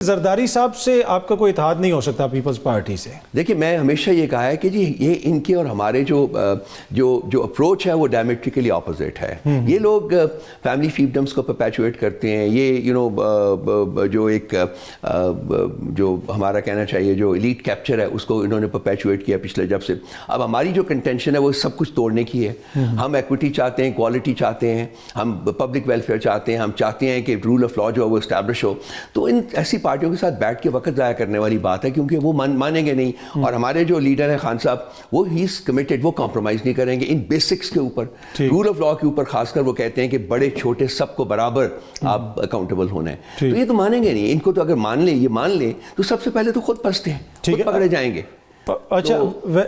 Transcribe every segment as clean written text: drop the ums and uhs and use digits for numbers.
زرداری صاحب سے آپ کا کوئی اتحاد نہیں ہو سکتا پیپلز پارٹی سے؟ دیکھیں میں ہمیشہ یہ کہا ہے کہ جی یہ ان کے اور ہمارے جو اپروچ ہے وہ ڈائمیٹریکلی اپوزٹ ہے. یہ لوگ فیملی فیڈمز کو پرپیچویٹ کرتے ہیں. یہ جو ایک جو ہمارا کہنا چاہیے جو ایلیٹ کیپچر ہے اس کو انہوں نے پرپیچویٹ کیا پچھلے جب سے. اب ہماری جو کنٹینشن ہے وہ سب کچھ توڑنے کی ہے. ہم ایکوٹی چاہتے ہیں, کوالٹی چاہتے ہیں, ہم پبلک ویلفیئر چاہتے ہیں, ہم چاہتے ہیں کہ رول آف لا جو ہے وہ اسٹیبلش ہو. تو ان ایسی پارٹیوں کے ساتھ بیٹھ کے وقت ضائع کرنے والی بات ہے, کیونکہ وہ مانیں گے نہیں. اور ہمارے جو لیڈر ہیں خان صاحب, وہ ہی از کمیٹڈ, وہ کمپرومائز نہیں کریں گے ان بیسکس کے اوپر, رول آف لا کے اوپر. خاص کر وہ کہتے ہیں کہ بڑے چھوٹے سب کو برابر آپ اکاؤنٹیبل ہونا ہے. تو یہ تو مانیں گے نہیں. ان کو تو اگر مان لیں تو سب سے پہلے تو خود پھنستے ہیں, خود پکڑے جائیں گے. اچھا,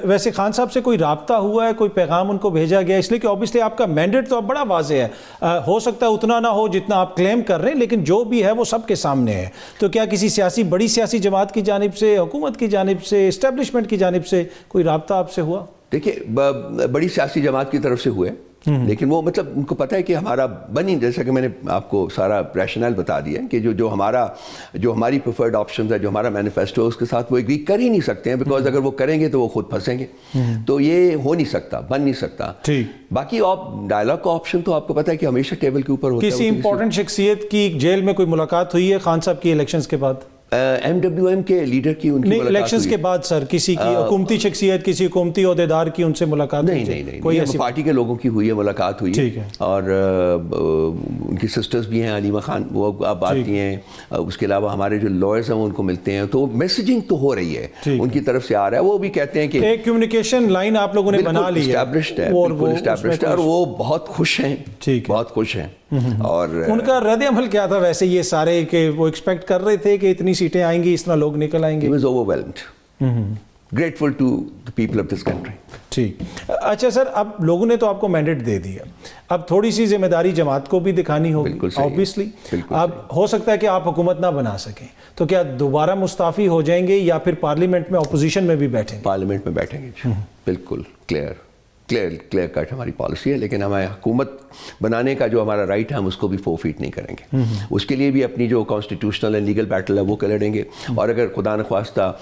ویسے خان صاحب سے کوئی رابطہ ہوا ہے, کوئی پیغام ان کو بھیجا گیا؟ اس لیے کہ اوبیسلی آپ کا مینڈیٹ تو اب بڑا واضح ہے, ہو سکتا ہے اتنا نہ ہو جتنا آپ کلیم کر رہے ہیں, لیکن جو بھی ہے وہ سب کے سامنے ہے. تو کیا کسی بڑی سیاسی جماعت کی جانب سے, حکومت کی جانب سے, اسٹیبلشمنٹ کی جانب سے کوئی رابطہ آپ سے ہوا؟ دیکھیے بڑی سیاسی جماعت کی طرف سے ہوئے, لیکن وہ مطلب ان کو پتہ ہے کہ ہمارا بنی, جیسا کہ میں نے آپ کو سارا ریشنل بتا دیا کہ جو ہماری پریفرڈ آپشنز ہے, جو ہمارا مینیفیسٹو, اس کے ساتھ وہ ایگری کر ہی نہیں سکتے ہیں, بیکاز اگر وہ کریں گے تو وہ خود پھنسیں گے. تو یہ ہو نہیں سکتا, بن نہیں سکتا. باقی ڈائلاگ کا آپشن تو آپ کو پتہ ہے کہ ہمیشہ ٹیبل کے اوپر ہوتا ہے. کسی امپورٹنٹ شخصیت کی جیل میں کوئی ملاقات ہوئی ہے خان صاحب کی الیکشنز کے بعد؟ MWM کے لیڈر کی ان کی ملاقات الیکشنز کے بعد سر کسی کی حکومتی شخصیت, کسی حکومتی عہدیدار کی ان سے ملاقات؟ نہیں, کوئی ایسی پارٹی کے لوگوں کی ہوئی ہے, ملاقات ہوئی ہے. اور ان کی سسٹرز بھی ہیں, علیمہ خان, وہ اب آتی ہیں. اس کے علاوہ ہمارے جو لائرز ہیں وہ ان کو ملتے ہیں. تو میسیجنگ تو ہو رہی ہے, ان کی طرف سے آ رہا ہے. وہ بھی کہتے ہیں کہ ایک کمیونیکیشن لائن آپ لوگوں نے بنا لی ہے, اسٹیبلشڈ ہے, بالکل اسٹیبلشڈ ہے, اور وہ بہت خوش ہیں, بہت خوش ہیں. اور ان کا رد عمل کیا تھا ویسے یہ سارے, کہ وہ ایکسپیکٹ کر رہے تھے کہ اتنی سیٹیں آئیں گی, اس طرح لوگ نکل آئیں گے؟ He was overwhelmed. Grateful to the people of this country. ٹھیک. اچھا سر, اب لوگوں نے تو آپ کو مینڈیٹ دے دیا, اب تھوڑی سی ذمہ داری جماعت کو بھی دکھانی ہوگی اوبیسلی. اب ہو سکتا ہے کہ آپ حکومت نہ بنا سکیں, تو کیا دوبارہ مستعفی ہو جائیں گے یا پھر پارلیمنٹ میں اپوزیشن میں بھی بیٹھیں گے؟ پارلیمنٹ میں بیٹھیں گے, بالکل کلیئر کٹ ہماری پالیسی ہے. لیکن ہمیں حکومت بنانے کا جو ہمارا رائٹ ہے ہم اس کو بھی فورفیٹ نہیں کریں گے. اس کے لیے بھی اپنی جو کانسٹیٹیوشنل اینڈ لیگل بیٹل ہے وہ لڑیں گے. اور اگر خدا نخواستہ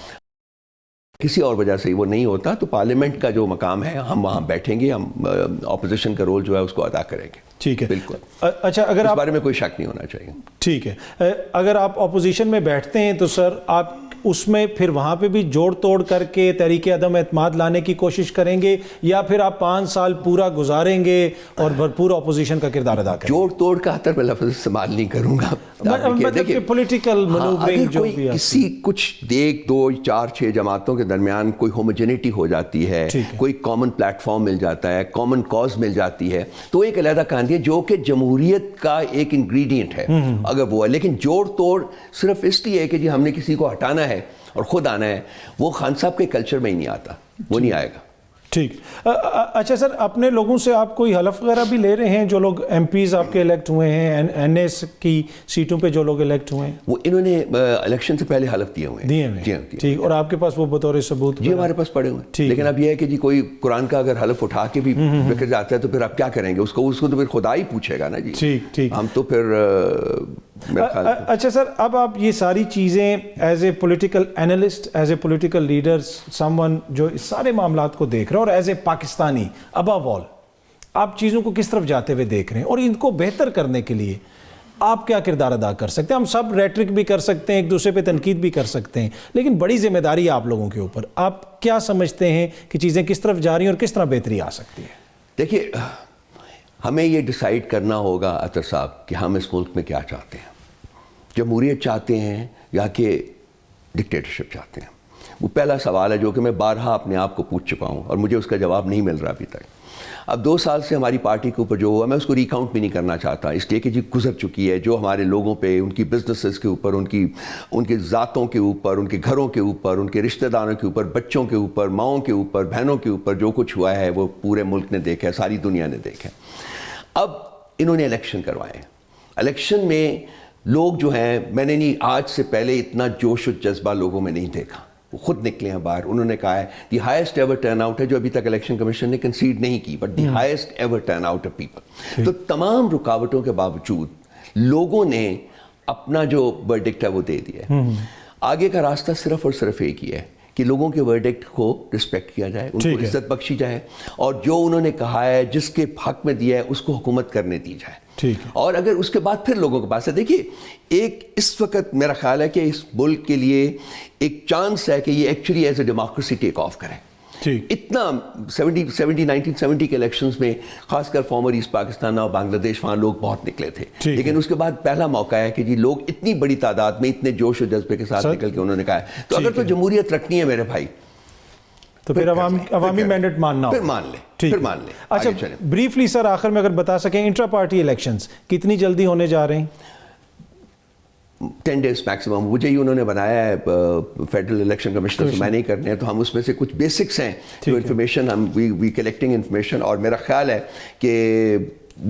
کسی اور وجہ سے وہ نہیں ہوتا تو پارلیمنٹ کا جو مقام ہے ہم وہاں بیٹھیں گے, ہم اپوزیشن کا رول جو ہے اس کو ادا کریں گے. ٹھیک ہے, بالکل. اچھا, اگر اس بارے میں کوئی شک نہیں ہونا چاہیے. ٹھیک ہے, اگر آپ اپوزیشن میں بیٹھتے ہیں تو سر آپ اس میں پھر وہاں پہ بھی جوڑ توڑ کر کے تحریک عدم اعتماد لانے کی کوشش کریں گے, یا پھر آپ 5 سال پورا گزاریں گے اور بھرپور اپوزیشن کا کردار ادا کریں گے؟ جوڑ توڑ کا حتر میں لفظ استعمال نہیں کروں گا. پولیٹیکل منوورنگ جو بھی ہے, کسی کچھ 1 2 4 6 جماعتوں کے درمیان کوئی ہوموجینٹی ہو جاتی ہے, کوئی کامن پلیٹ فارم مل جاتا ہے, کامن کاز مل جاتی ہے, تو ایک علیحدہ کہانی ہے جو کہ جمہوریت کا ایک انگریڈینٹ ہے اگر وہ ہے. لیکن جوڑ توڑ صرف اس لیے ہے کہ جی ہم نے کسی کو ہٹانا ہے اور خود آنا ہے, وہ خان صاحب کے کلچر میں ہی نہیں آتا, وہ نہیں آئے گا. ٹھیک. اچھا سر, اپنے لوگوں سے آپ کوئی حلف وغیرہ بھی لے رہے ہیں؟ جو لوگ ایم پیز آپ کے الیکٹ ہوئے ہیں, این ایس کی سیٹوں پہ جو لوگ الیکٹ ہوئے ہیں, وہ انہوں نے الیکشن سے پہلے حلف دیے ہوئے ہیں. ٹھیک, اور آپ کے پاس وہ بطور ثبوت؟ جی ہمارے پاس پڑے ہوئے ہیں. لیکن اب یہ ہے کہ جی کوئی قرآن کا اگر حلف اٹھا کے بھی بکر جاتا ہے تو پھر آپ کیا کریں گے, اس کو تو پھر خدا ہی پوچھے گا نا جی. ٹھیک, ہم تو پھر. اچھا سر, اب آپ یہ ساری چیزیں as a political analyst, as a political leader, some one جو اس سارے معاملات کو دیکھ رہے ہیں, اور ایز اے پاکستانی ابو آل آپ چیزوں کو کس طرف جاتے ہوئے دیکھ رہے ہیں, اور ان کو بہتر کرنے کے لیے آپ کیا کردار ادا کر سکتے ہیں؟ ہم سب ریٹرک بھی کر سکتے ہیں, ایک دوسرے پہ تنقید بھی کر سکتے ہیں, لیکن بڑی ذمہ داری ہے آپ لوگوں کے اوپر. آپ کیا سمجھتے ہیں کہ چیزیں کس طرف جا رہی ہیں اور کس طرح بہتری آ سکتی ہے؟ دیکھیے, ہمیں یہ ڈیسائیڈ کرنا ہوگا عطر صاحب کہ ہم اس ملک میں کیا چاہتے ہیں. جمہوریت چاہتے ہیں یا کہ ڈکٹیٹرشپ چاہتے ہیں؟ وہ پہلا سوال ہے جو کہ میں بارہا اپنے آپ کو پوچھ چکا ہوں اور مجھے اس کا جواب نہیں مل رہا ابھی تک. اب 2 سال سے ہماری پارٹی کے اوپر جو ہوا, میں اس کو ریکاؤنٹ بھی نہیں کرنا چاہتا, اس لیے کہ جی گزر چکی ہے. جو ہمارے لوگوں پہ, ان کی بزنسز کے اوپر, ان کی ذاتوں کے اوپر, ان کے گھروں کے اوپر, ان کے رشتہ داروں کے اوپر, بچوں کے اوپر, ماؤں کے اوپر, بہنوں کے اوپر جو کچھ ہوا ہے وہ پورے ملک نے دیکھا ہے, ساری دنیا نے دیکھا ہے. اب انہوں نے الیکشن کروائے. الیکشن میں لوگ جو ہیں, میں نے نہیں آج سے پہلے اتنا جوش و جذبہ لوگوں میں نہیں دیکھا. وہ خود نکلے ہیں باہر, انہوں نے کہا ہے the highest ever turn out ہے, جو ابھی تک الیکشن کمیشن نے کنسیڈ نہیں کی, but the highest ever turn out of people. تو تمام رکاوٹوں کے باوجود لوگوں نے اپنا جو ورڈکٹ ہے وہ دے دیا ہے. آگے کا راستہ صرف اور صرف ایک ہی ہے کہ لوگوں کے ورڈکٹ کو رسپیکٹ کیا جائے, ان کو عزت بخشی جائے, اور جو انہوں نے کہا ہے, جس کے حق میں دیا ہے, اس کو حکومت کرنے دی جائے. اور اگر اس کے بعد پھر لوگوں کے پاس ہے, دیکھیے ایک اس وقت میرا خیال ہے کہ اس ملک کے لیے ایک چانس ہے کہ یہ actually as a democracy take of کرے. اتنا 1970 کے الیکشنز میں خاص کر فارمر ایسٹ پاکستان اور بنگلہ دیش وہاں لوگ بہت نکلے تھے, لیکن اس کے بعد پہلا موقع ہے کہ جی لوگ اتنی بڑی تعداد میں اتنے جوش و جذبے کے ساتھ نکل کے انہوں نے کہا ہے تو اگر تو جمہوریت رکھنی ہے میرے بھائی تو پھر عوامی مینڈیٹ ماننا ہو, پھر مان لیں. اچھا بریفلی سر آخر میں اگر بتا سکیں انٹرا پارٹی الیکشنز کتنی جلدی ہونے جا رہے ہیں؟ 10 days میکسیمم. مجھے ہی انہوں نے بنایا ہے فیڈرل الیکشن کمشنر, میں نہیں کرنے ہیں, تو ہم اس میں سے کچھ بیسکس ہیں جو انفارمیشن ہم وی کلیکٹنگ انفارمیشن, اور میرا خیال ہے کہ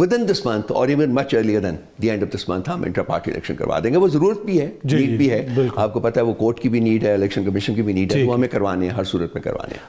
ودن دس منتھ اور even much earlier than the end of this month ہم انٹرا پارٹی الیکشن کروا دیں گے. وہ ضرورت بھی ہے, نیڈ بھی ہے, آپ کو پتہ ہے وہ کورٹ کی بھی نیڈ ہے, الیکشن کمیشن کی بھی نیڈ ہے, وہ ہمیں کروانے ہیں, ہر صورت میں کروانے ہیں.